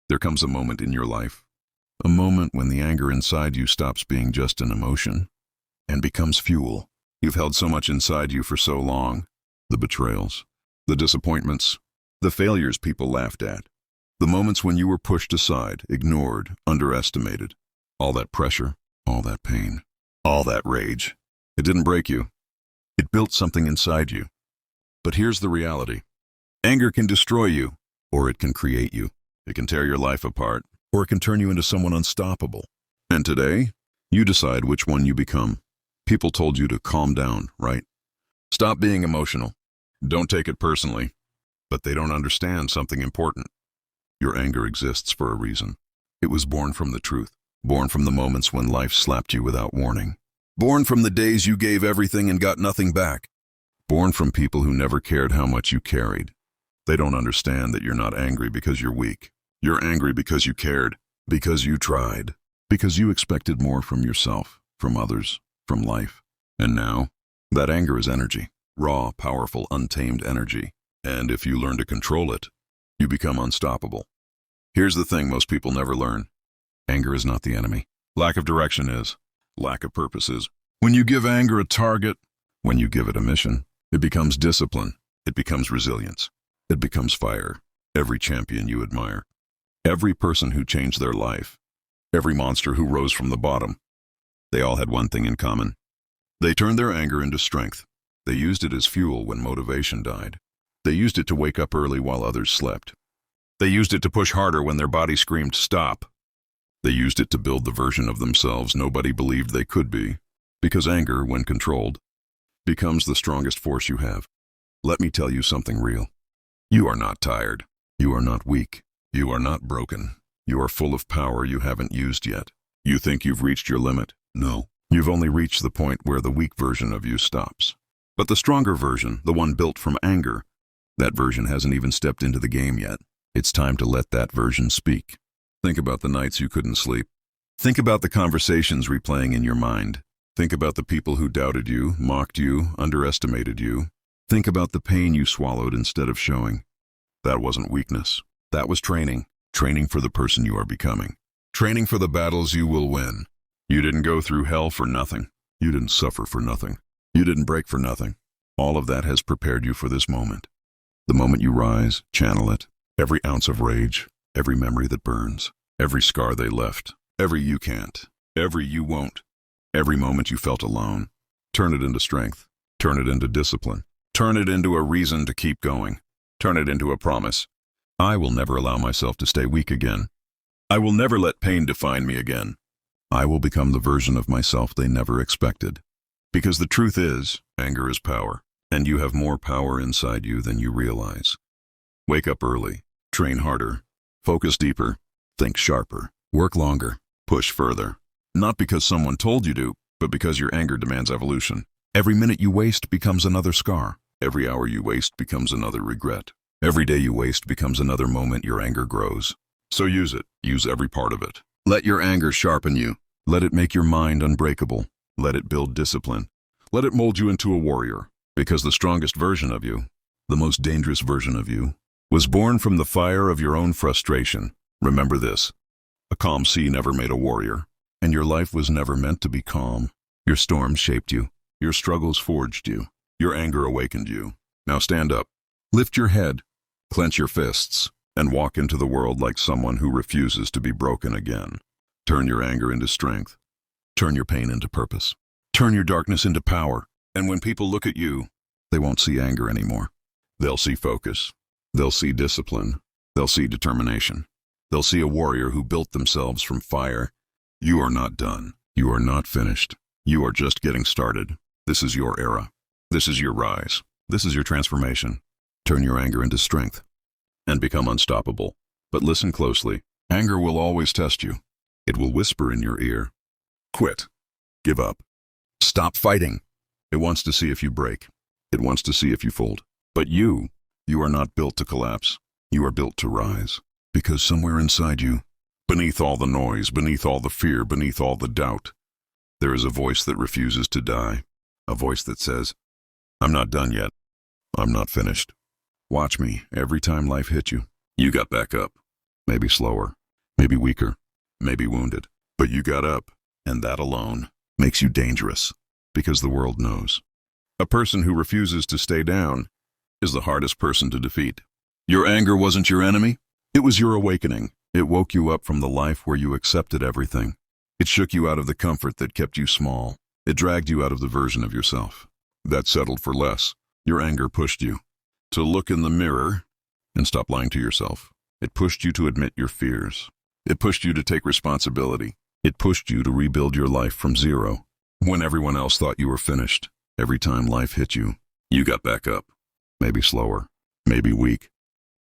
There comes a moment in your life, a moment when the anger inside you stops being just an emotion and becomes fuel. You've held so much inside you for so long. The betrayals, the disappointments, the failures people laughed at, the moments when you were pushed aside, ignored, underestimated. All that pressure, all that pain, all that rage. It didn't break you. It built something inside you. But here's the reality. Anger can destroy you, or it can create you. It can tear your life apart, or it can turn you into someone unstoppable. And today, you decide which one you become. People told you to calm down, right? Stop being emotional. Don't take it personally. But they don't understand something important. Your anger exists for a reason. It was born from the truth, born from the moments when life slapped you without warning, born from the days you gave everything and got nothing back, born from people who never cared how much you carried. They don't understand that you're not angry because you're weak. You're angry because you cared, because you tried, because you expected more from yourself, from others, from life. And now, that anger is energy, raw, powerful, untamed energy. And if you learn to control it, you become unstoppable. Here's the thing most people never learn. Anger is not the enemy. Lack of direction is. Lack of purpose is. When you give anger a target, when you give it a mission, it becomes discipline. It becomes resilience. It becomes fire. Every champion you admire, every person who changed their life, every monster who rose from the bottom, they all had one thing in common. They turned their anger into strength. They used it as fuel when motivation died. They used it to wake up early while others slept. They used it to push harder when their body screamed, "Stop." They used it to build the version of themselves nobody believed they could be. Because anger, when controlled, becomes the strongest force you have. Let me tell you something real. You are not tired. You are not weak. You are not broken. You are full of power you haven't used yet. You think you've reached your limit? No. You've only reached the point where the weak version of you stops. But the stronger version, the one built from anger, that version hasn't even stepped into the game yet. It's time to let that version speak. Think about the nights you couldn't sleep. Think about the conversations replaying in your mind. Think about the people who doubted you, mocked you, underestimated you. Think about the pain you swallowed instead of showing. That wasn't weakness. That was training. Training for the person you are becoming. Training for the battles you will win. You didn't go through hell for nothing. You didn't suffer for nothing. You didn't break for nothing. All of that has prepared you for this moment. The moment you rise, channel it. Every ounce of rage, every memory that burns, every scar they left, every you can't, every you won't, every moment you felt alone. Turn it into strength. Turn it into discipline. Turn it into a reason to keep going. Turn it into a promise. I will never allow myself to stay weak again. I will never let pain define me again. I will become the version of myself they never expected. Because the truth is, anger is power, and you have more power inside you than you realize. Wake up early, train harder, focus deeper, think sharper, work longer, push further. Not because someone told you to, but because your anger demands evolution. Every minute you waste becomes another scar. Every hour you waste becomes another regret. Every day you waste becomes another moment your anger grows. So use it. Use every part of it. Let your anger sharpen you. Let it make your mind unbreakable. Let it build discipline. Let it mold you into a warrior. Because the strongest version of you, the most dangerous version of you, was born from the fire of your own frustration. Remember this. A calm sea never made a warrior, and your life was never meant to be calm. Your storms shaped you. Your struggles forged you. Your anger awakened you. Now stand up. Lift your head. Clench your fists. And walk into the world like someone who refuses to be broken again. Turn your anger into strength. Turn your pain into purpose. Turn your darkness into power. And when people look at you, they won't see anger anymore. They'll see focus. They'll see discipline. They'll see determination. They'll see a warrior who built themselves from fire. You are not done. You are not finished. You are just getting started. This is your era. This is your rise. This is your transformation. Turn your anger into strength and become unstoppable. But listen closely. Anger will always test you. It will whisper in your ear. Quit. Give up. Stop fighting. It wants to see if you break. It wants to see if you fold. But you are not built to collapse. You are built to rise. Because somewhere inside you, beneath all the noise, beneath all the fear, beneath all the doubt, there is a voice that refuses to die. A voice that says, I'm not done yet. I'm not finished. Watch me. Every time life hit you, you got back up. maybe slower, maybe weaker, maybe wounded. But you got up, and that alone makes you dangerous, because the world knows. A person who refuses to stay down is the hardest person to defeat. Your anger wasn't your enemy. It was your awakening. It woke you up from the life where you accepted everything. It shook you out of the comfort that kept you small. It dragged you out of the version of yourself that settled for less. Your anger pushed you to look in the mirror and stop lying to yourself. It pushed you to admit your fears. It pushed you to take responsibility. It pushed you to rebuild your life from zero. When everyone else thought you were finished, every time life hit you, you got back up. Maybe slower, maybe weak,